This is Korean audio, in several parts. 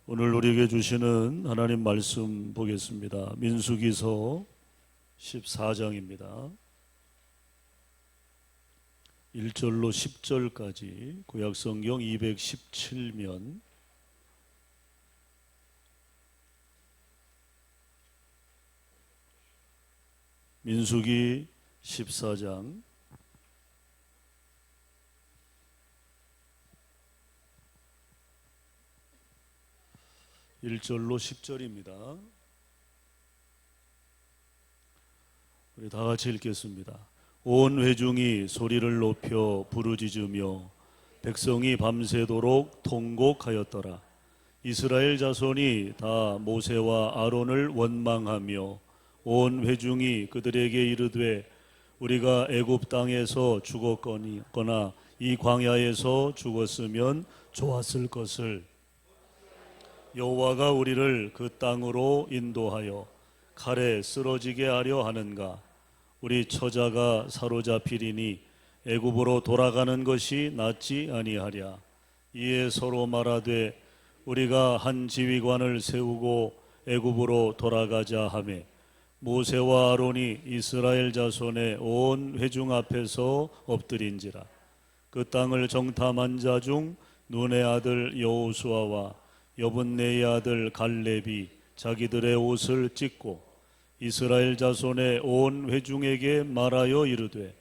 오늘 우리에게 주시는 하나님 말씀 보겠습니다. 민수기서 14장입니다. 1절로 10절까지 구약성경 217면 민수기 14장 1절로 10절입니다. 우리 다 같이 읽겠습니다. 온 회중이 소리를 높여 부르짖으며 백성이 밤새도록 통곡하였더라. 이스라엘 자손이 다 모세와 아론을 원망하며 온 회중이 그들에게 이르되 우리가 애굽 땅에서 죽었거나 이 광야에서 죽었으면 좋았을 것을 여호와가 우리를 그 땅으로 인도하여 칼에 쓰러지게 하려 하는가? 우리 처자가 사로잡히리니 애굽으로 돌아가는 것이 낫지 아니하랴. 이에 서로 말하되 우리가 한 지휘관을 세우고 애굽으로 돌아가자 하매 모세와 아론이 이스라엘 자손의 온 회중 앞에서 엎드린지라. 그 땅을 정탐한 자 중 눈의 아들 여호수아와 여분네의 아들 갈렙이 자기들의 옷을 찢고 이스라엘 자손의 온 회중에게 말하여 이르되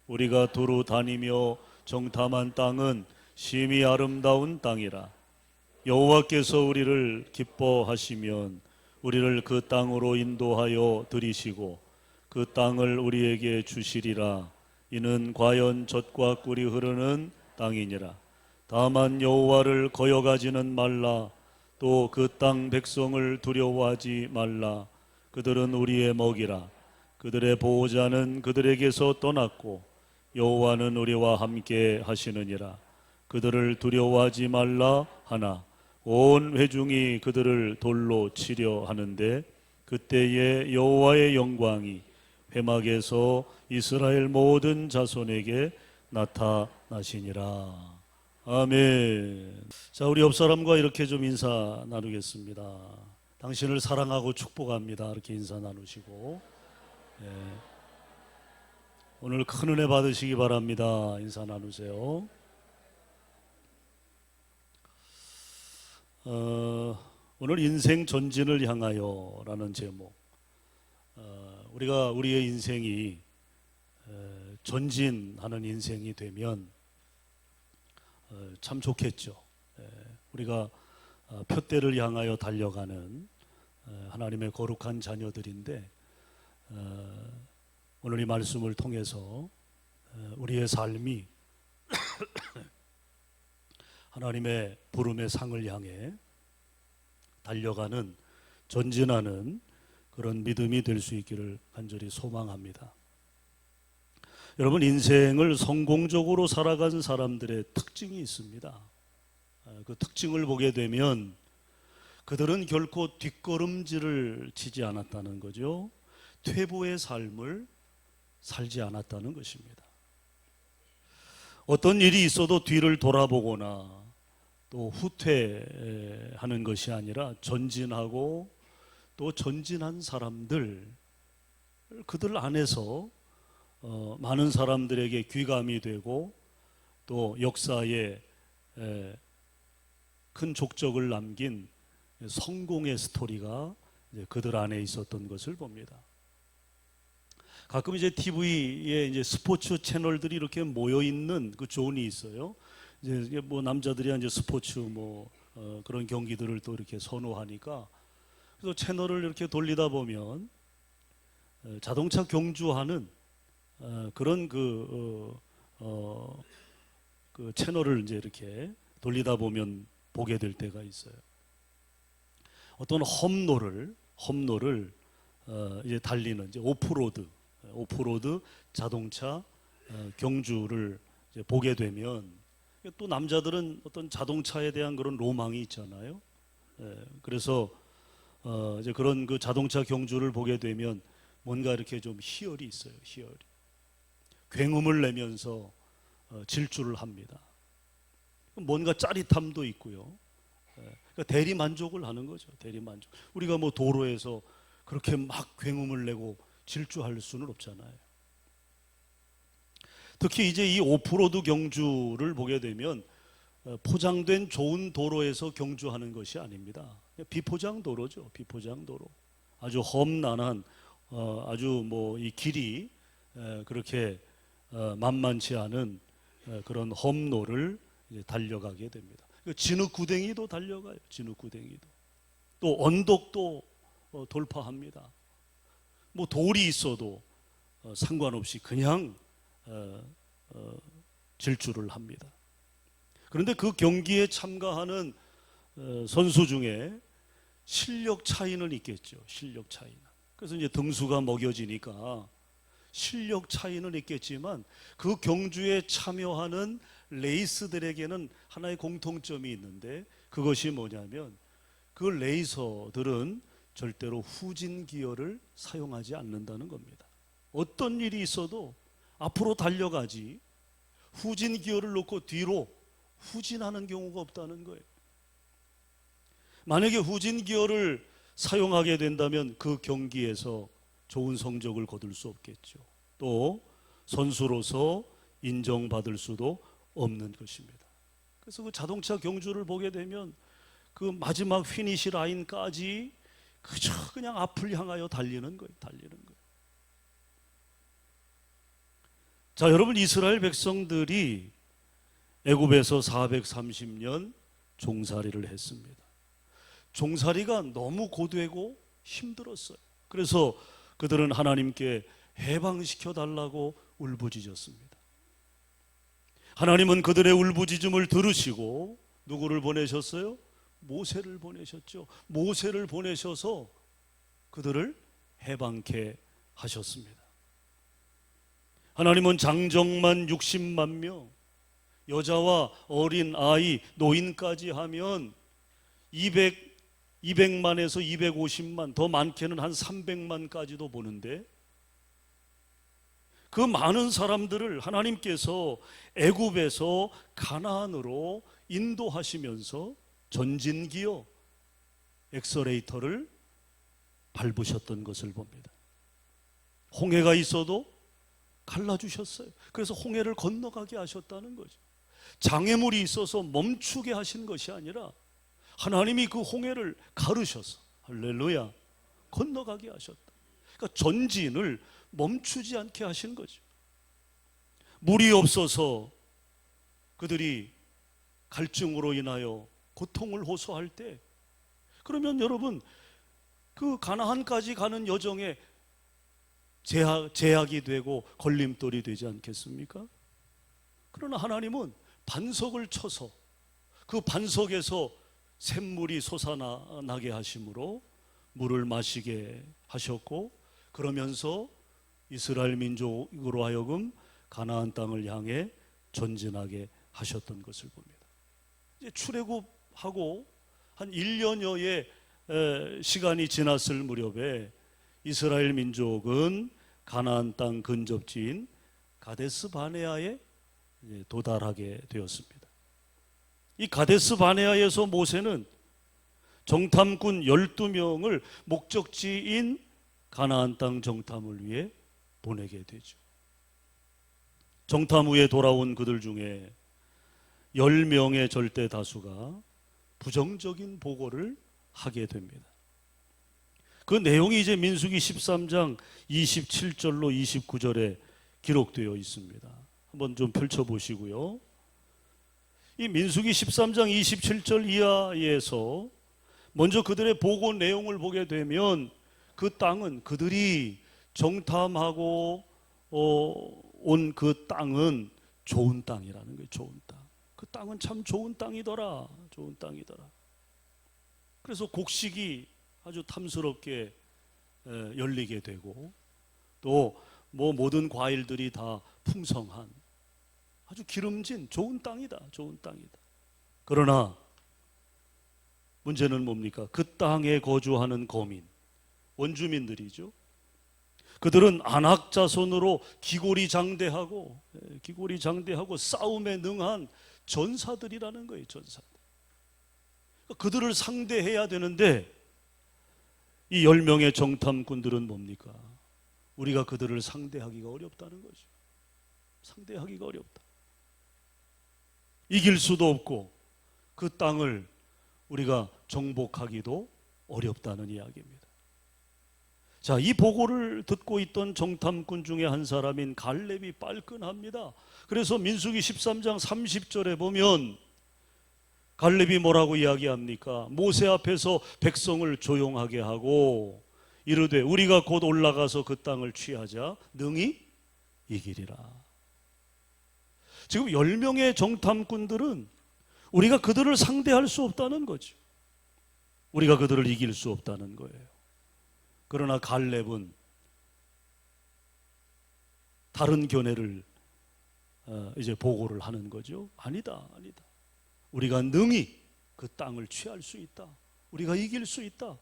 우리가 두루 다니며 정탐한 땅은 심히 아름다운 땅이라. 여호와께서 우리를 기뻐하시면 우리를 그 땅으로 인도하여 들이시고 그 땅을 우리에게 주시리라. 이는 과연 젖과 꿀이 흐르는 땅이니라. 다만 여호와를 거역하지는 말라. 또 그 땅 백성을 두려워하지 말라. 그들은 우리의 먹이라. 그들의 보호자는 그들에게서 떠났고 여호와는 우리와 함께 하시느니라. 그들을 두려워하지 말라 하나 온 회중이 그들을 돌로 치려 하는데 그때에 여호와의 영광이 회막에서 이스라엘 모든 자손에게 나타나시니라. 아멘. 자, 우리 옆 사람과 이렇게 좀 인사 나누겠습니다. 당신을 사랑하고 축복합니다. 이렇게 인사 나누시고, 예. 오늘 큰 은혜 받으시기 바랍니다. 인사 나누세요. 오늘 인생 전진을 향하여라는 제목. 우리가 우리의 인생이 전진하는 인생이 되면 참 좋겠죠. 우리가 표대를 향하여 달려가는 하나님의 거룩한 자녀들인데 오늘 이 말씀을 통해서 우리의 삶이 하나님의 부름의 상을 향해 달려가는 전진하는 그런 믿음이 될 수 있기를 간절히 소망합니다. 여러분, 인생을 성공적으로 살아간 사람들의 특징이 있습니다. 그 특징을 보게 되면 그들은 결코 뒷걸음질을 치지 않았다는 거죠. 퇴보의 삶을 살지 않았다는 것입니다. 어떤 일이 있어도 뒤를 돌아보거나 또 후퇴하는 것이 아니라 전진하고 또 전진한 사람들, 그들 안에서 많은 사람들에게 귀감이 되고 또 역사에 큰 족적을 남긴 성공의 스토리가 그들 안에 있었던 것을 봅니다. 가끔 이제 TV에 이제 스포츠 채널들이 이렇게 모여 있는 그 존이 있어요. 이제 뭐 남자들이 이제 스포츠 그런 경기들을 또 이렇게 선호하니까 그래서 채널을 이렇게 돌리다 보면 자동차 경주하는 그런 그 채널을 이제 이렇게 돌리다 보면 보게 될 때가 있어요. 어떤 험로를 이제 달리는 이제 오프로드 자동차 경주를 이제 보게 되면 또 남자들은 어떤 자동차에 대한 그런 로망이 있잖아요. 그래서 이제 그런 그 자동차 경주를 보게 되면 뭔가 이렇게 좀 희열이 있어요. 희열이. 굉음을 내면서 질주를 합니다. 뭔가 짜릿함도 있고요. 그러니까 대리 만족을 하는 거죠. 대리 만족. 우리가 뭐 도로에서 그렇게 막 굉음을 내고 질주할 수는 없잖아요. 특히 이제 이 오프로드 경주를 보게 되면 포장된 좋은 도로에서 경주하는 것이 아닙니다. 비포장 도로죠. 비포장 도로. 아주 험난한 아주 뭐 이 길이 그렇게 만만치 않은 그런 험로를 이제 달려가게 됩니다. 진흙구덩이도 달려가요. 진흙구덩이도. 또 언덕도 돌파합니다. 뭐 돌이 있어도 상관없이 그냥 질주를 합니다. 그런데 그 경기에 참가하는 선수 중에 실력 차이는 있겠죠. 실력 차이는. 그래서 이제 등수가 먹여지니까 실력 차이는 있겠지만 그 경주에 참여하는 레이스들에게는 하나의 공통점이 있는데 그것이 뭐냐면 그 레이서들은 절대로 후진 기어를 사용하지 않는다는 겁니다. 어떤 일이 있어도 앞으로 달려가지 후진 기어를 놓고 뒤로 후진하는 경우가 없다는 거예요. 만약에 후진 기어를 사용하게 된다면 그 경기에서 좋은 성적을 거둘 수 없겠죠. 또 선수로서 인정받을 수도 없는 것입니다. 그래서 그 자동차 경주를 보게 되면 그 마지막 피니시 라인까지 그저 그냥 앞을 향하여 달리는 거예요. 달리는 거예요. 자, 여러분, 이스라엘 백성들이 애굽에서 430년 종살이를 했습니다. 종살이가 너무 고되고 힘들었어요. 그래서 그들은 하나님께 해방시켜 달라고 울부짖었습니다. 하나님은 그들의 울부짖음을 들으시고 누구를 보내셨어요? 모세를 보내셨죠. 모세를 보내셔서 그들을 해방케 하셨습니다. 하나님은 장정만 60만 명, 여자와 어린 아이, 노인까지 하면 200만에서 250만, 더 많게는 한 300만까지도 보는데 그 많은 사람들을 하나님께서 애굽에서 가나안으로 인도하시면서 전진기어 엑셀레이터를 밟으셨던 것을 봅니다. 홍해가 있어도 갈라주셨어요. 그래서 홍해를 건너가게 하셨다는 거죠. 장애물이 있어서 멈추게 하신 것이 아니라 하나님이 그 홍해를 가르셔서 할렐루야 건너가게 하셨다. 그러니까 전진을 멈추지 않게 하신 거죠. 물이 없어서 그들이 갈증으로 인하여 고통을 호소할 때 그러면 여러분 그 가나안까지 가는 여정에 제약이 되고 걸림돌이 되지 않겠습니까? 그러나 하나님은 반석을 쳐서 그 반석에서 샘물이 솟아나게 하심으로 물을 마시게 하셨고 그러면서 이스라엘 민족으로 하여금 가나안 땅을 향해 전진하게 하셨던 것을 봅니다. 이제 출애굽하고 한 1년여의 시간이 지났을 무렵에 이스라엘 민족은 가나안 땅 근접지인 가데스 바네아에 도달하게 되었습니다. 이 가데스 바네아에서 모세는 정탐꾼 12명을 목적지인 가나안 땅 정탐을 위해 보내게 되죠. 정탐 후에 돌아온 그들 중에 10명의 절대 다수가 부정적인 보고를 하게 됩니다. 그 내용이 이제 민수기 13장 27절로 29절에 기록되어 있습니다. 한번 좀 펼쳐보시고요. 이 민수기 13장 27절 이하에서 먼저 그들의 보고 내용을 보게 되면 그 땅은 그들이 정탐하고 온 그 땅은 좋은 땅이라는 거예요. 좋은 땅. 그 땅은 참 좋은 땅이더라. 좋은 땅이더라. 그래서 곡식이 아주 탐스럽게 열리게 되고 또 뭐 모든 과일들이 다 풍성한 아주 기름진 좋은 땅이다. 좋은 땅이다. 그러나 문제는 뭡니까? 그 땅에 거주하는 거민, 원주민들이죠. 그들은 안악자손으로 기골이 장대하고 싸움에 능한 전사들이라는 거예요. 전사들. 그들을 상대해야 되는데 이 10명의 정탐꾼들은 뭡니까? 우리가 그들을 상대하기가 어렵다는 거죠. 상대하기가 어렵다. 이길 수도 없고 그 땅을 우리가 정복하기도 어렵다는 이야기입니다. 자, 이 보고를 듣고 있던 정탐꾼 중에 한 사람인 갈렙이 발끈합니다. 그래서 민수기 13장 30절에 보면 갈렙이 뭐라고 이야기합니까? 모세 앞에서 백성을 조용하게 하고 이르되 우리가 곧 올라가서 그 땅을 취하자 능히 이기리라. 지금 10명의 정탐꾼들은 우리가 그들을 상대할 수 없다는 거죠. 우리가 그들을 이길 수 없다는 거예요. 그러나 갈렙은 다른 견해를 이제 보고를 하는 거죠. 아니다. 우리가 능히 그 땅을 취할 수 있다. 우리가 이길 수 있다.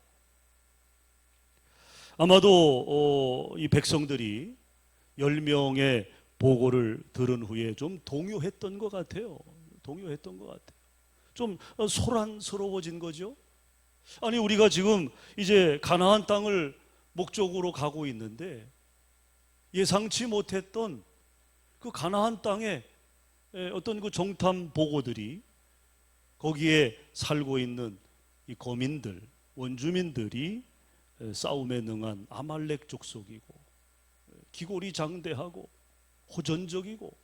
아마도 이 백성들이 10명의 보고를 들은 후에 좀 동요했던 것 같아요. 좀 소란스러워진 거죠. 아니, 우리가 지금 이제 가나안 땅을 목적으로 가고 있는데 예상치 못했던 그 가나안 땅에 어떤 그 정탐 보고들이 거기에 살고 있는 이 거민들, 원주민들이 싸움에 능한 아말렉 족속이고 기골이 장대하고 호전적이고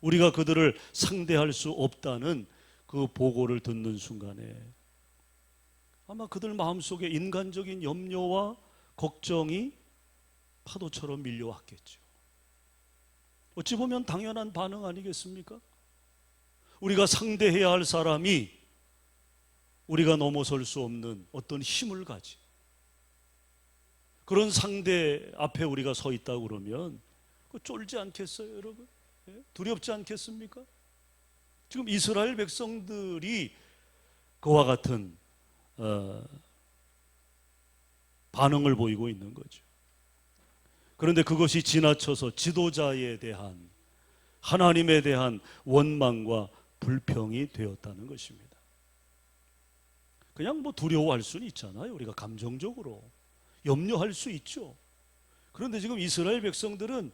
우리가 그들을 상대할 수 없다는 그 보고를 듣는 순간에 아마 그들 마음속에 인간적인 염려와 걱정이 파도처럼 밀려왔겠죠. 어찌 보면 당연한 반응 아니겠습니까? 우리가 상대해야 할 사람이 우리가 넘어설 수 없는 어떤 힘을 가진 그런 상대 앞에 우리가 서 있다고 그러면 쫄지 않겠어요, 여러분? 두렵지 않겠습니까? 지금 이스라엘 백성들이 그와 같은 반응을 보이고 있는 거죠. 그런데 그것이 지나쳐서 지도자에 대한 하나님에 대한 원망과 불평이 되었다는 것입니다. 그냥 두려워할 수는 있잖아요. 우리가 감정적으로 염려할 수 있죠. 그런데 지금 이스라엘 백성들은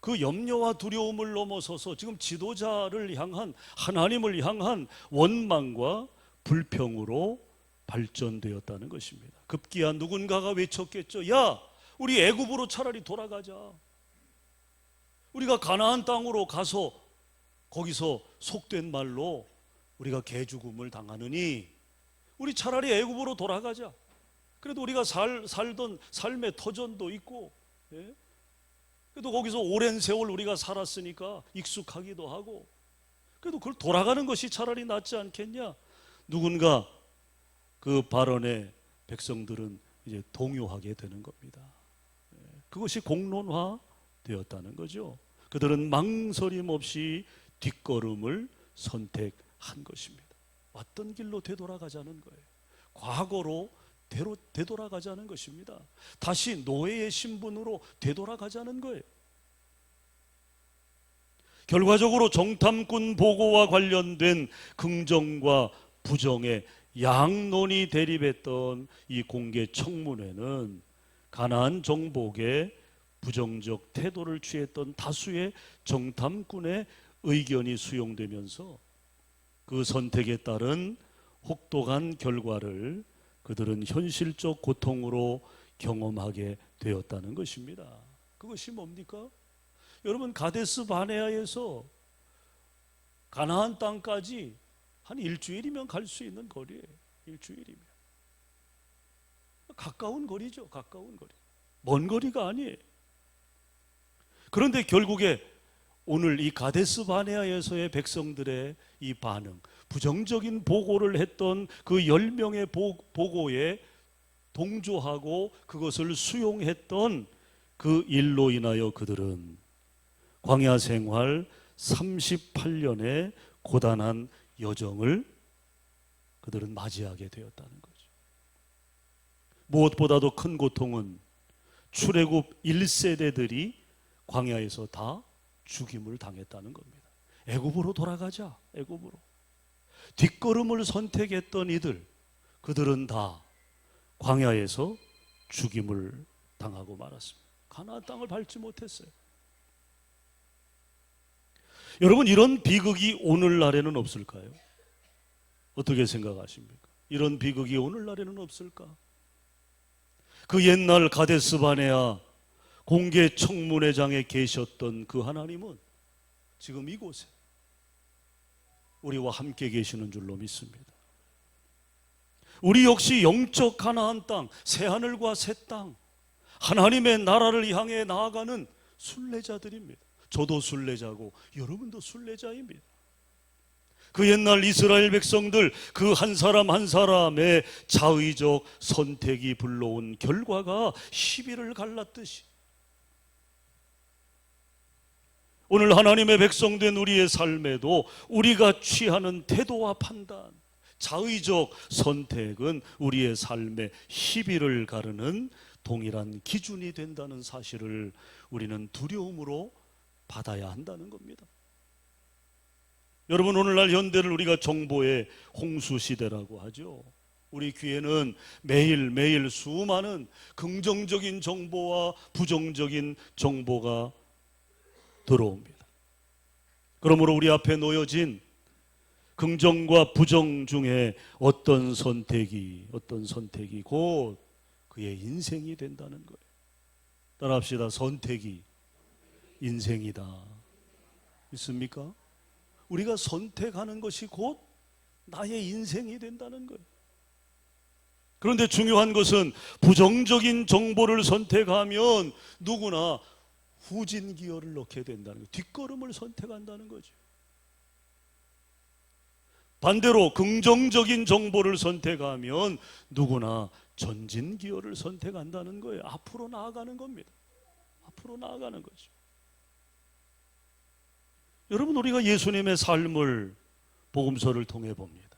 그 염려와 두려움을 넘어서서 지금 지도자를 향한 하나님을 향한 원망과 불평으로 발전되었다는 것입니다. 급기야 누군가가 외쳤겠죠. 야, 우리 애굽으로 차라리 돌아가자. 우리가 가나안 땅으로 가서 거기서 속된 말로 우리가 개죽음을 당하느니 우리 차라리 애굽으로 돌아가자. 그래도 우리가 살던 삶의 터전도 있고, 그래도 거기서 오랜 세월 우리가 살았으니까 익숙하기도 하고, 그래도 그걸 돌아가는 것이 차라리 낫지 않겠냐. 누군가 그 발언에 백성들은 이제 동요하게 되는 겁니다. 그것이 공론화 되었다는 거죠. 그들은 망설임 없이 뒷걸음을 선택한 것입니다. 왔던 길로 되돌아가자는 거예요. 과거로 되돌아가자는 것입니다. 다시 노예의 신분으로 되돌아가자는 거예요. 결과적으로 정탐꾼 보고와 관련된 긍정과 부정의 양론이 대립했던 이 공개 청문회는 가나안 정복에 부정적 태도를 취했던 다수의 정탐꾼의 의견이 수용되면서 그 선택에 따른 혹독한 결과를 그들은 현실적 고통으로 경험하게 되었다는 것입니다. 그것이 뭡니까? 여러분, 가데스 바네아에서 가나안 땅까지 한 일주일이면 갈 수 있는 거리예요. 일주일이면. 가까운 거리죠. 가까운 거리. 먼 거리가 아니에요. 그런데 결국에 오늘 이 가데스 바네아에서의 백성들의 이 반응, 부정적인 보고를 했던 그 10명의 보고에 동조하고 그것을 수용했던 그 일로 인하여 그들은 광야 생활 38년의 고단한 여정을 그들은 맞이하게 되었다는 거죠. 무엇보다도 큰 고통은 출애굽 1세대들이 광야에서 다 죽임을 당했다는 겁니다. 애굽으로 돌아가자. 애굽으로. 뒷걸음을 선택했던 이들, 그들은 다 광야에서 죽임을 당하고 말았습니다. 가나안 땅을 밟지 못했어요. 여러분, 이런 비극이 오늘날에는 없을까요? 어떻게 생각하십니까? 이런 비극이 오늘날에는 없을까? 그 옛날 가데스 바네아 공개 청문회장에 계셨던 그 하나님은 지금 이곳에 우리와 함께 계시는 줄로 믿습니다. 우리 역시 영적 가나안 땅, 새하늘과 새 땅, 하나님의 나라를 향해 나아가는 순례자들입니다. 저도 순례자고 여러분도 순례자입니다. 그 옛날 이스라엘 백성들, 그 한 사람 한 사람의 자의적 선택이 불러온 결과가 시비를 갈랐듯이 오늘 하나님의 백성된 우리의 삶에도 우리가 취하는 태도와 판단, 자의적 선택은 우리의 삶에 시비를 가르는 동일한 기준이 된다는 사실을 우리는 두려움으로 받아야 한다는 겁니다. 여러분, 오늘날 현대를 우리가 정보의 홍수 시대라고 하죠. 우리 귀에는 매일매일 수많은 긍정적인 정보와 부정적인 정보가 들어옵니다. 그러므로 우리 앞에 놓여진 긍정과 부정 중에 어떤 선택이 곧 그의 인생이 된다는 거예요. 따라합시다. 선택이 인생이다. 있습니까? 우리가 선택하는 것이 곧 나의 인생이 된다는 거예요. 그런데 중요한 것은 부정적인 정보를 선택하면 누구나 후진 기어를 넣게 된다는 거예요. 뒷걸음을 선택한다는 거죠. 반대로 긍정적인 정보를 선택하면 누구나 전진 기어를 선택한다는 거예요. 앞으로 나아가는 겁니다. 앞으로 나아가는 거죠. 여러분, 우리가 예수님의 삶을 복음서를 통해 봅니다.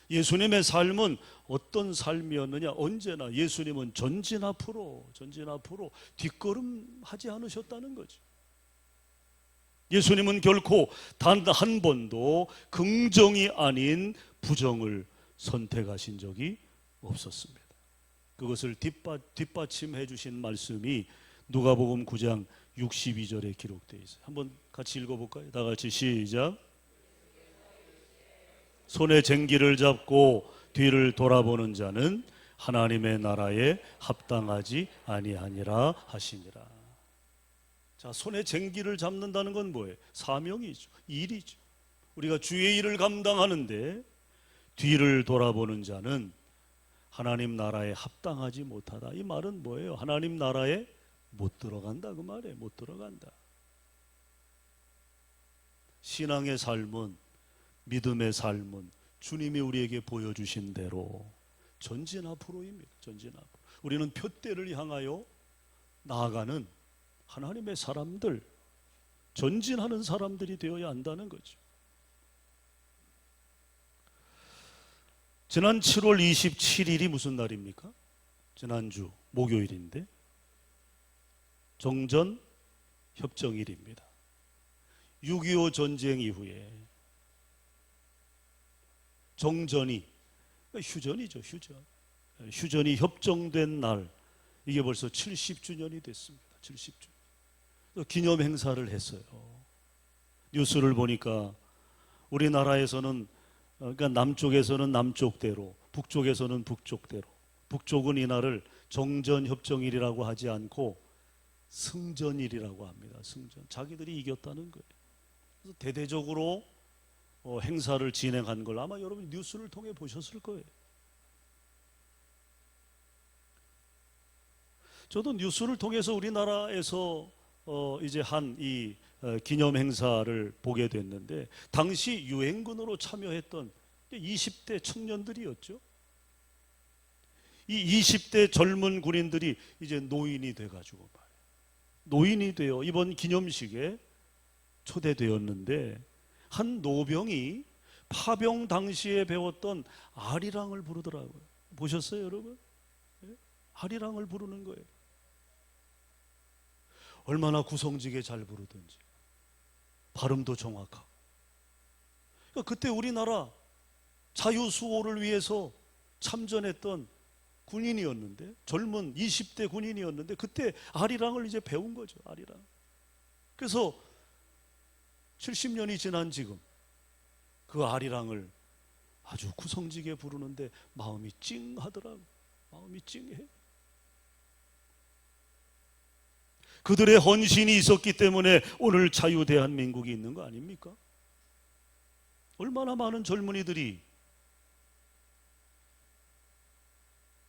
예수님의 삶은 어떤 삶이었느냐? 언제나 예수님은 전진 앞으로 뒷걸음하지 않으셨다는 거죠. 예수님은 결코 단 한 번도 긍정이 아닌 부정을 선택하신 적이 없었습니다. 그것을 뒷받침해 주신 말씀이 누가복음 9장 62절에 기록되어 있어요. 한번 같이 읽어볼까요? 다 같이 시작. 손에 쟁기를 잡고 뒤를 돌아보는 자는 하나님의 나라에 합당하지 아니하니라 하시니라. 자, 손에 쟁기를 잡는다는 건 뭐예요? 사명이죠. 일이죠. 우리가 주의 일을 감당하는데 뒤를 돌아보는 자는 하나님 나라에 합당하지 못하다. 이 말은 뭐예요? 하나님 나라에 못 들어간다 그 말이에요. 못 들어간다. 신앙의 삶은, 믿음의 삶은 주님이 우리에게 보여주신 대로 전진 앞으로입니다. 전진 앞으로. 우리는 표대를 향하여 나아가는 하나님의 사람들, 전진하는 사람들이 되어야 한다는 거죠. 지난 7월 27일이 무슨 날입니까? 지난주 목요일인데 정전협정일입니다. 6.25 전쟁 이후에 정전이, 휴전이죠. 휴전이 협정된 날, 이게 벌써 70주년이 됐습니다. 70주년. 기념 행사를 했어요. 뉴스를 보니까 우리나라에서는, 그러니까 남쪽에서는 남쪽대로, 북쪽에서는 북쪽대로, 북쪽은 이날을 정전협정일이라고 하지 않고 승전일이라고 합니다. 승전. 자기들이 이겼다는 거예요. 그래서 대대적으로 행사를 진행한 걸 아마 여러분 뉴스를 통해 보셨을 거예요. 저도 뉴스를 통해서 우리나라에서 이제 한 이 기념 행사를 보게 됐는데, 당시 유엔군으로 참여했던 20대 청년들이었죠. 이 20대 젊은 군인들이 이제 노인이 돼가지고 노인이 되어 이번 기념식에 초대되었는데, 한 노병이 파병 당시에 배웠던 아리랑을 부르더라고요. 보셨어요, 여러분? 아리랑을 부르는 거예요. 얼마나 구성지게 잘 부르든지, 발음도 정확하고. 그러니까 그때 우리나라 자유수호를 위해서 참전했던 군인이었는데, 젊은 20대 군인이었는데 그때 아리랑을 이제 배운 거죠. 아리랑. 그래서 70년이 지난 지금 그 아리랑을 아주 구성지게 부르는데 마음이 찡하더라고. 마음이 찡해. 그들의 헌신이 있었기 때문에 오늘 자유 대한민국이 있는 거 아닙니까? 얼마나 많은 젊은이들이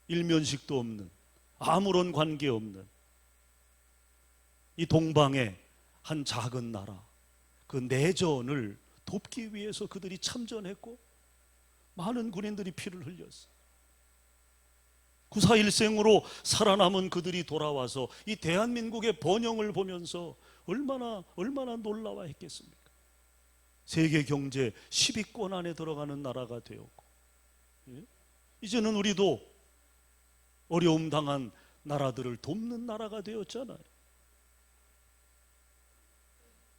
일면식도 없는, 아무런 관계 없는 이 동방의 한 작은 나라, 그 내전을 돕기 위해서 그들이 참전했고 많은 군인들이 피를 흘렸어. 9.4일생으로 살아남은 그들이 돌아와서 이 대한민국의 번영을 보면서 얼마나 놀라워 했겠습니까? 세계 경제 10위권 안에 들어가는 나라가 되었고, 이제는 우리도 어려움 당한 나라들을 돕는 나라가 되었잖아요.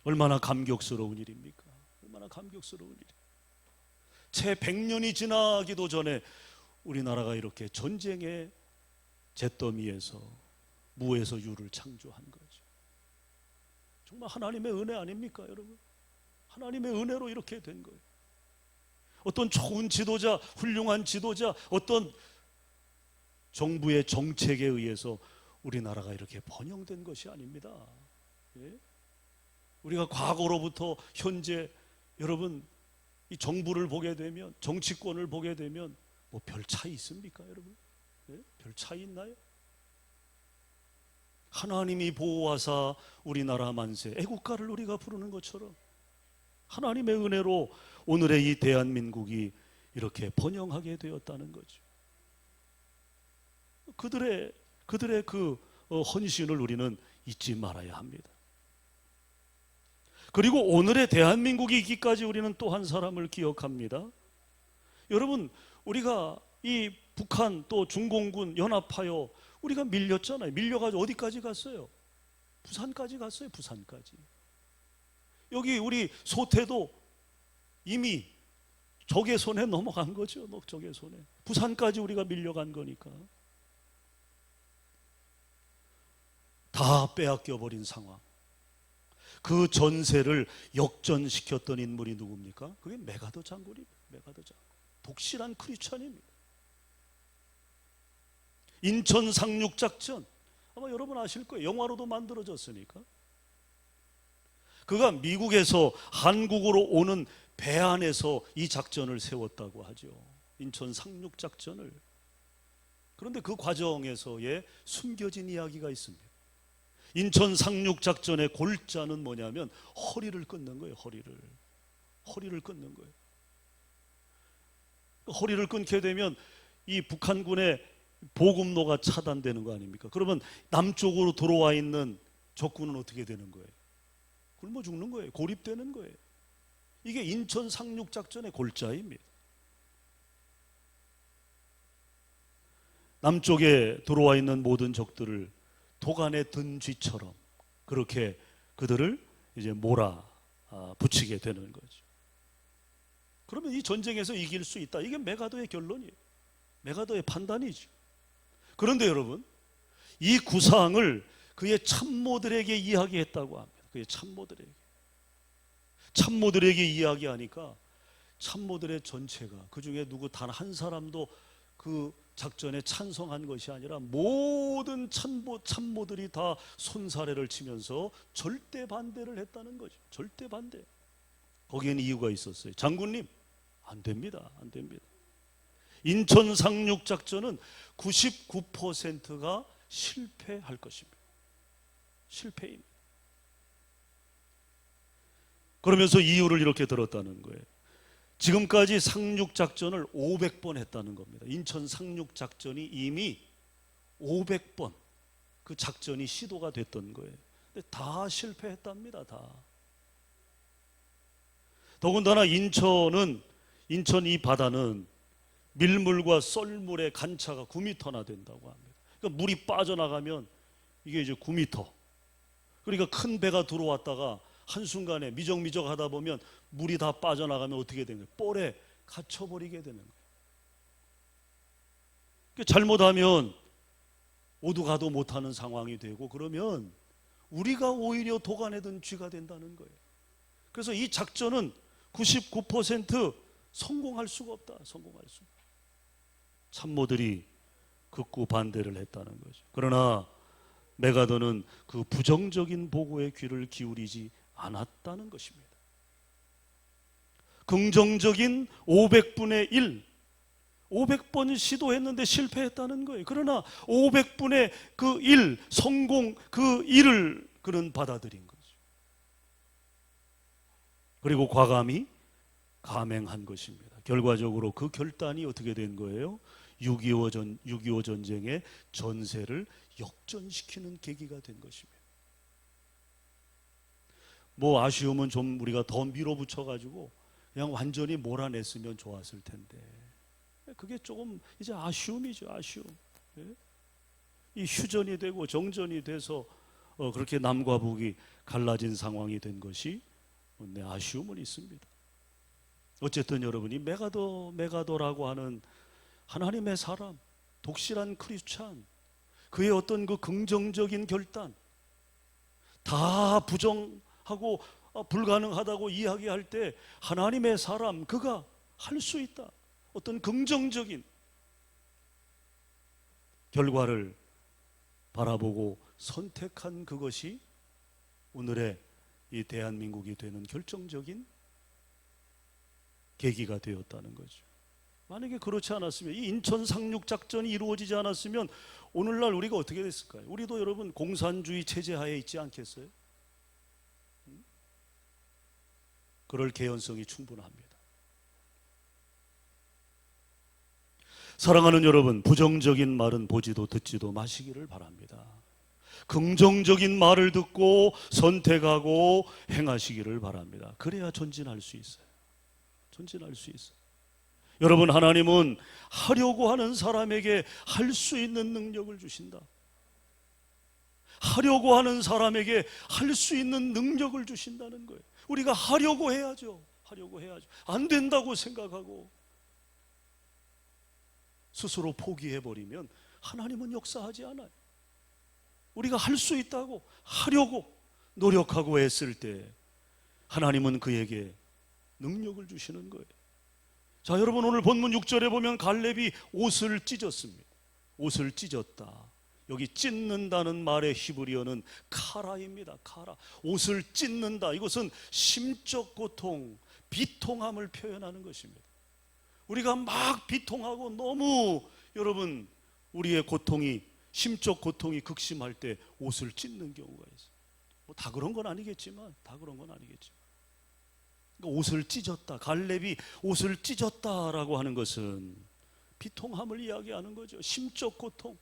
얼마나 감격스러운 일입니까? 얼마나 감격스러운 일이에요. 채 100년이 지나기도 전에 우리나라가 이렇게 전쟁의 잿더미에서 무에서 유를 창조한 거죠. 정말 하나님의 은혜 아닙니까, 여러분? 하나님의 은혜로 이렇게 된 거예요. 어떤 좋은 지도자, 훌륭한 지도자, 어떤 정부의 정책에 의해서 우리나라가 이렇게 번영된 것이 아닙니다. 예? 우리가 과거로부터 현재, 여러분, 이 정부를 보게 되면, 정치권을 보게 되면 뭐 별 차이 있습니까, 여러분? 예? 별 차이 있나요? 하나님이 보호하사 우리나라 만세, 애국가를 우리가 부르는 것처럼 하나님의 은혜로 오늘의 이 대한민국이 이렇게 번영하게 되었다는 거죠. 그들의 그 헌신을 우리는 잊지 말아야 합니다. 그리고 오늘의 대한민국이 있기까지 우리는 또 한 사람을 기억합니다. 여러분, 우리가 이 북한 또 중공군 연합하여 우리가 밀렸잖아요. 밀려가지고 어디까지 갔어요? 부산까지 갔어요. 부산까지. 여기 우리 소태도 이미 적의 손에 넘어간 거죠. 적의 손에. 부산까지 우리가 밀려간 거니까. 다 빼앗겨 버린 상황. 그 전세를 역전시켰던 인물이 누굽니까? 그게 메가더 장군입니다. 메가더 장군. 독실한 크리스천입니다. 인천 상륙작전, 아마 여러분 아실 거예요. 영화로도 만들어졌으니까. 그가 미국에서 한국으로 오는 배 안에서 이 작전을 세웠다고 하죠. 인천 상륙작전을. 그런데 그 과정에서의 숨겨진 이야기가 있습니다. 인천 상륙작전의 골자는 뭐냐면 허리를 끊는 거예요. 허리를 끊는 거예요. 허리를 끊게 되면 이 북한군의 보급로가 차단되는 거 아닙니까? 그러면 남쪽으로 들어와 있는 적군은 어떻게 되는 거예요? 굶어 죽는 거예요. 고립되는 거예요. 이게 인천 상륙작전의 골자입니다. 남쪽에 들어와 있는 모든 적들을 도간에 든 쥐처럼 그렇게 그들을 이제 몰아붙이게 되는 거죠. 그러면 이 전쟁에서 이길 수 있다. 이게 메가더의 결론이에요. 메가더의 판단이죠. 그런데 여러분, 이 구상을 그의 참모들에게 이야기했다고 합니다. 그의 참모들에게 이야기하니까 참모들의 전체가, 그 중에 누구 단 한 사람도 그 작전에 찬성한 것이 아니라 모든 참모들이 다 손사래를 치면서 절대 반대를 했다는 거죠. 절대 반대. 거기에는 이유가 있었어요. 장군님, 안 됩니다. 안 됩니다. 인천 상륙작전은 99%가 실패할 것입니다. 실패입니다. 그러면서 이유를 이렇게 들었다는 거예요. 지금까지 상륙작전을 500번 했다는 겁니다. 인천 상륙작전이 이미 500번 그 작전이 시도가 됐던 거예요. 근데 다 실패했답니다. 다. 더군다나 인천 이 바다는 밀물과 썰물의 간차가 9m나 된다고 합니다. 그러니까 물이 빠져나가면 이게 이제 9m. 그러니까 큰 배가 들어왔다가 한순간에 미적미적 하다 보면 물이 다 빠져나가면 어떻게 되는 거예요? 뻘에 갇혀버리게 되는 거예요. 잘못하면 오도 가도 못하는 상황이 되고, 그러면 우리가 오히려 도가내든 쥐가 된다는 거예요. 그래서 이 작전은 99% 성공할 수가 없다. 성공할 수가. 참모들이 극구 반대를 했다는 거죠. 그러나 메가더는 그 부정적인 보고에 귀를 기울이지 않았다는 것입니다. 긍정적인 500분의 1, 500번 시도했는데 실패했다는 거예요. 그러나 500분의 그 1, 성공 그 1을 그는 받아들인 거죠. 그리고 과감히 감행한 것입니다. 결과적으로 그 결단이 어떻게 된 거예요? 6.25 전쟁의 전세를 역전시키는 계기가 된 것입니다. 뭐 아쉬움은 좀 우리가 더 밀어붙여가지고 그냥 완전히 몰아냈으면 좋았을 텐데, 그게 조금 이제 아쉬움이죠. 아쉬움. 이 휴전이 되고 정전이 돼서 그렇게 남과 북이 갈라진 상황이 된 것이 내 아쉬움은 있습니다. 어쨌든 여러분이 메가더라고 하는 하나님의 사람, 독실한 크리스찬, 그의 어떤 그 긍정적인 결단, 다 부정하고 불가능하다고 이야기할 때 하나님의 사람, 그가 할 수 있다. 어떤 긍정적인 결과를 바라보고 선택한 그것이 오늘의 이 대한민국이 되는 결정적인 계기가 되었다는 거죠. 만약에 그렇지 않았으면, 이 인천 상륙 작전이 이루어지지 않았으면 오늘날 우리가 어떻게 됐을까요? 우리도 여러분 공산주의 체제 하에 있지 않겠어요? 그럴 개연성이 충분합니다. 사랑하는 여러분, 부정적인 말은 보지도 듣지도 마시기를 바랍니다. 긍정적인 말을 듣고 선택하고 행하시기를 바랍니다. 그래야 전진할 수 있어요. 전진할 수 있어요. 여러분, 하나님은 하려고 하는 사람에게 할 수 있는 능력을 주신다. 하려고 하는 사람에게 할 수 있는 능력을 주신다는 거예요. 우리가 하려고 해야죠. 하려고 해야죠. 안 된다고 생각하고 스스로 포기해버리면 하나님은 역사하지 않아요. 우리가 할 수 있다고 하려고 노력하고 했을 때 하나님은 그에게 능력을 주시는 거예요. 자, 여러분, 오늘 본문 6절에 보면 갈렙이 옷을 찢었습니다. 옷을 찢었다. 여기 찢는다는 말의 히브리어는 카라입니다. 카라. 옷을 찢는다. 이것은 심적 고통, 비통함을 표현하는 것입니다. 우리가 막 비통하고 너무 여러분 우리의 고통이, 심적 고통이 극심할 때 옷을 찢는 경우가 있어요. 뭐 다 그런 건 아니겠지만, 그러니까 옷을 찢었다. 갈렙이 옷을 찢었다라고 하는 것은 비통함을 이야기하는 거죠. 심적 고통.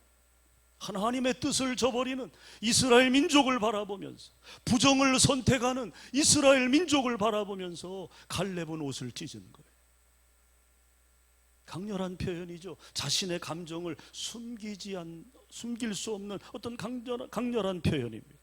하나님의 뜻을 저버리는 이스라엘 민족을 바라보면서, 부정을 선택하는 이스라엘 민족을 바라보면서 갈렙은 옷을 찢은 거예요. 강렬한 표현이죠. 자신의 감정을 숨길 수 없는 어떤 강렬한 표현입니다.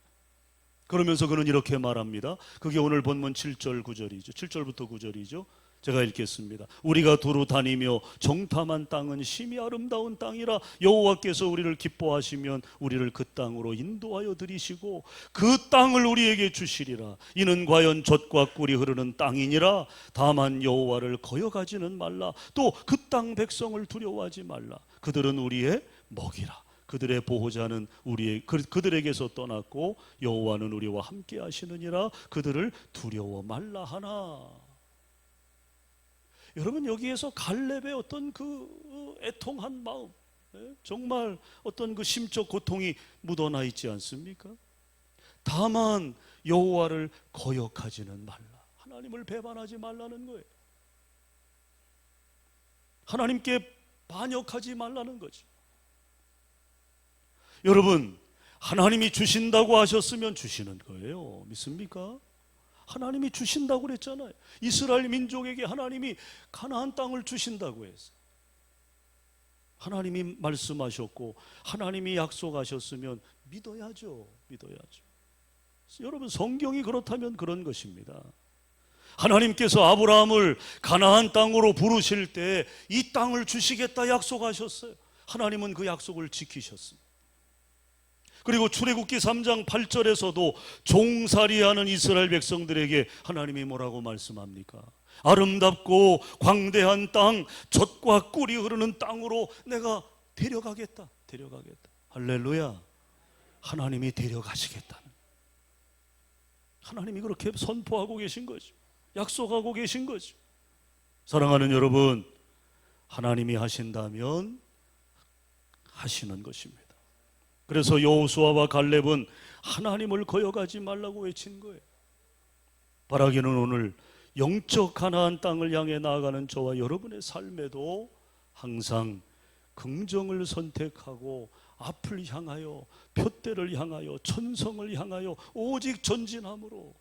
그러면서 그는 이렇게 말합니다. 그게 오늘 본문 7절 9절이죠. 7절부터 9절이죠. 제가 읽겠습니다. 우리가 두루 다니며 정탐한 땅은 심히 아름다운 땅이라 여호와께서 우리를 기뻐하시면 우리를 그 땅으로 인도하여 들이시고 그 땅을 우리에게 주시리라. 이는 과연 젖과 꿀이 흐르는 땅이니라. 다만 여호와를 거역하지는 말라. 또 그 땅 백성을 두려워하지 말라. 그들은 우리의 먹이라. 그들의 보호자는 그들에게서 떠났고 여호와는 우리와 함께 하시느니라. 그들을 두려워 말라 하나. 여러분, 여기에서 갈렙의 어떤 그 애통한 마음, 정말 어떤 그 심적 고통이 묻어나 있지 않습니까? 다만 여호와를 거역하지는 말라. 하나님을 배반하지 말라는 거예요. 하나님께 반역하지 말라는 거죠. 여러분, 하나님이 주신다고 하셨으면 주시는 거예요. 믿습니까? 하나님이 주신다고 그랬잖아요. 이스라엘 민족에게 하나님이 가나안 땅을 주신다고 했어요. 하나님이 말씀하셨고 하나님이 약속하셨으면 믿어야죠. 여러분, 성경이 그렇다면 그런 것입니다. 하나님께서 아브라함을 가나안 땅으로 부르실 때 이 땅을 주시겠다 약속하셨어요. 하나님은 그 약속을 지키셨습니다. 그리고 출애굽기 3장 8절에서도 종살이하는 이스라엘 백성들에게 하나님이 뭐라고 말씀합니까? 아름답고 광대한 땅, 젖과 꿀이 흐르는 땅으로 내가 데려가겠다. 할렐루야. 하나님이 데려가시겠다는, 하나님이 그렇게 선포하고 계신 거죠. 약속하고 계신 거죠. 사랑하는 여러분, 하나님이 하신다면 하시는 것입니다. 그래서 여호수아와 갈렙은 하나님을 거역하지 말라고 외친 거예요. 바라기는 오늘 영적 가나안 땅을 향해 나아가는 저와 여러분의 삶에도 항상 긍정을 선택하고 앞을 향하여, 표대를 향하여, 천성을 향하여 오직 전진함으로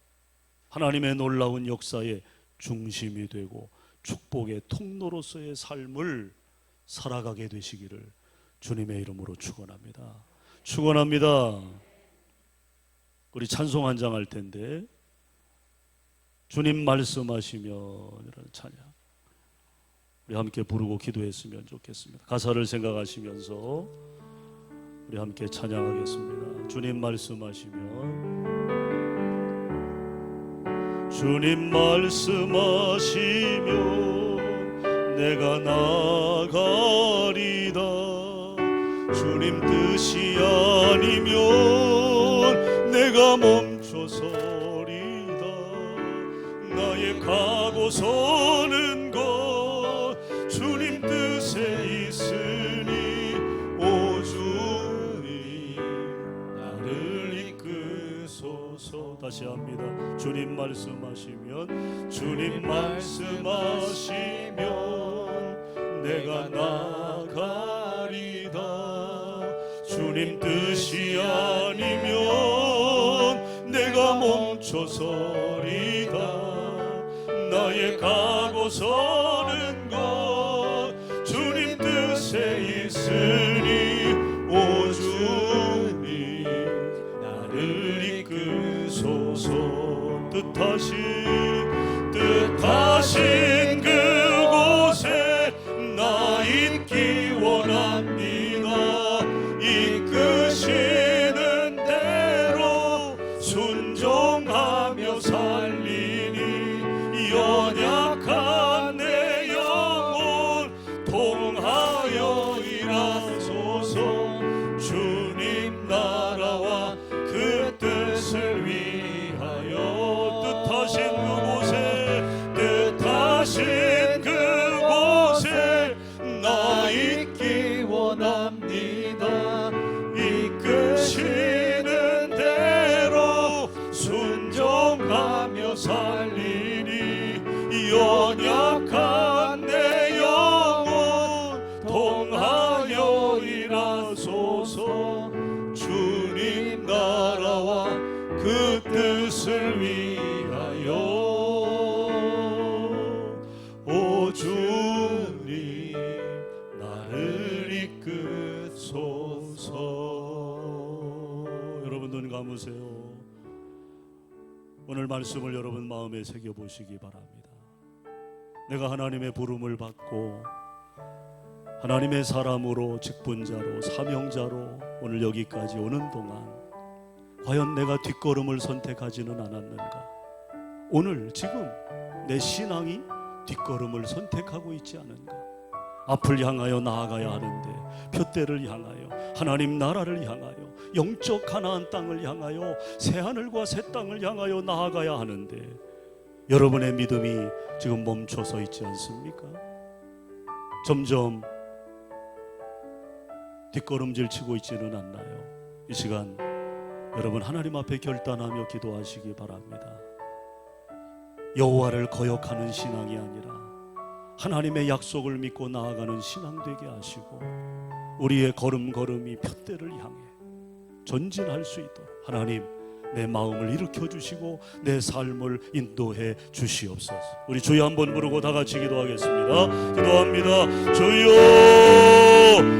하나님의 놀라운 역사의 중심이 되고 축복의 통로로서의 삶을 살아가게 되시기를 주님의 이름으로 축원합니다. 우리 찬송 한 장 할 텐데, 주님 말씀하시면 이라는 찬양 우리 함께 부르고 기도했으면 좋겠습니다. 가사를 생각하시면서 우리 함께 찬양하겠습니다. 주님 말씀하시면, 주님 말씀하시면 내가 나가리다. 주님 뜻이 아니면 내가 멈춰서리다. 나의 가고 서는 것 주님 뜻에 있으니 오 주님 나를 이끄소서. 다시 합니다. 주님 말씀하시면, 주님 말씀하시면 내가 나가리다. 주님 뜻이 아니면 내가 멈춰서리다. 나의 가고 서는 것 주님 뜻에 있으니 오 주님 나를 이끄소서. 뜻하신 그곳에 나 있기 원합니다. 이끄시는 대로 순종하며 살리니 연약한 내 영혼 통하여 일하소서. 주님 나라와 그 뜻을 위하여 뜻하신 그곳에 나 있기 원합니다. 이끄시는 대로 순종하며 살리니 연약한 내 영혼 통하여 일하소서. 주님 나라와 그 뜻을 위하여 오 주님 나를 이끄소서. 여러분 눈 감으세요. 오늘 말씀을 여러분 마음에 새겨보시기 바랍니다. 내가 하나님의 부름을 받고 하나님의 사람으로, 직분자로, 사명자로 오늘 여기까지 오는 동안 과연 내가 뒷걸음을 선택하지는 않았는가? 오늘 지금 내 신앙이 뒷걸음을 선택하고 있지 않은가? 앞을 향하여 나아가야 하는데 표대를 향하여, 하나님 나라를 향하여, 영적 가나안 땅을 향하여, 새하늘과 새 땅을 향하여 나아가야 하는데 여러분의 믿음이 지금 멈춰서 있지 않습니까? 점점 뒷걸음질 치고 있지는 않나요? 이 시간 여러분 하나님 앞에 결단하며 기도하시기 바랍니다. 여호와를 거역하는 신앙이 아니라 하나님의 약속을 믿고 나아가는 신앙 되게 하시고 우리의 걸음걸음이 표대를 향해 전진할 수 있도록 하나님 내 마음을 일으켜 주시고 내 삶을 인도해 주시옵소서. 우리 주여 한번 부르고 다 같이 기도하겠습니다. 기도합니다. 주여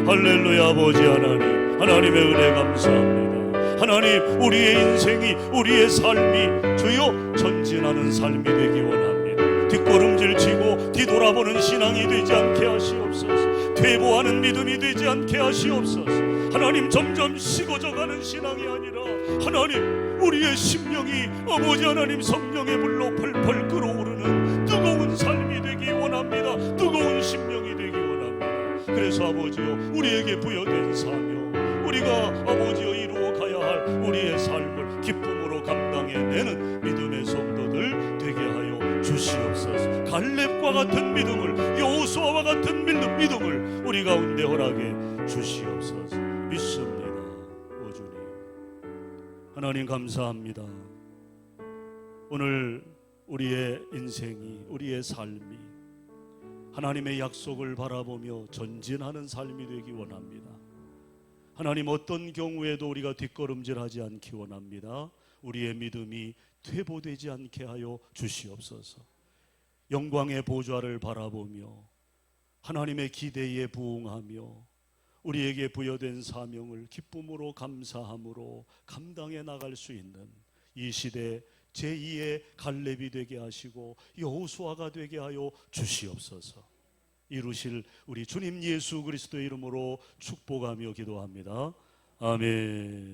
할렐루야. 아버지 하나님, 하나님의 은혜 감사합니다. 하나님, 우리의 인생이, 우리의 삶이 주여 전진하는 삶이 되기 원합니다. 뒷걸음질 치고 뒤돌아보는 신앙이 되지 않게 하시옵소서. 퇴보하는 믿음이 되지 않게 하시옵소서. 하나님, 점점 식어져가는 신앙이 아니라 하나님, 우리의 심령이 아버지 하나님 성령의 불로 펄펄 끓어오르는 뜨거운 삶이 되기 원합니다. 뜨거운 심령이 되기 원합니다. 그래서 아버지요, 우리에게 부여된 사명, 우리가 아버지여 이루어 가야 할 우리의 삶을 기쁨으로 감당해내는 믿음의 성도들 되게 하여 주시옵소서. 갈렙과 같은 믿음을, 여호수아와 같은 믿음을 우리 가운데 허락해 주시옵소서. 믿습니다. 오 주님, 하나님 감사합니다. 오늘 우리의 인생이, 우리의 삶이 하나님의 약속을 바라보며 전진하는 삶이 되기 원합니다. 하나님, 어떤 경우에도 우리가 뒷걸음질하지 않기 원합니다. 우리의 믿음이 퇴보되지 않게 하여 주시옵소서. 영광의 보좌를 바라보며 하나님의 기대에 부응하며 우리에게 부여된 사명을 기쁨으로 감사함으로 감당해 나갈 수 있는 이 시대 제2의 갈렙이 되게 하시고 여호수아가 되게 하여 주시옵소서. 이루실 우리 주님 예수 그리스도의 이름으로 축복하며 기도합니다. 아멘.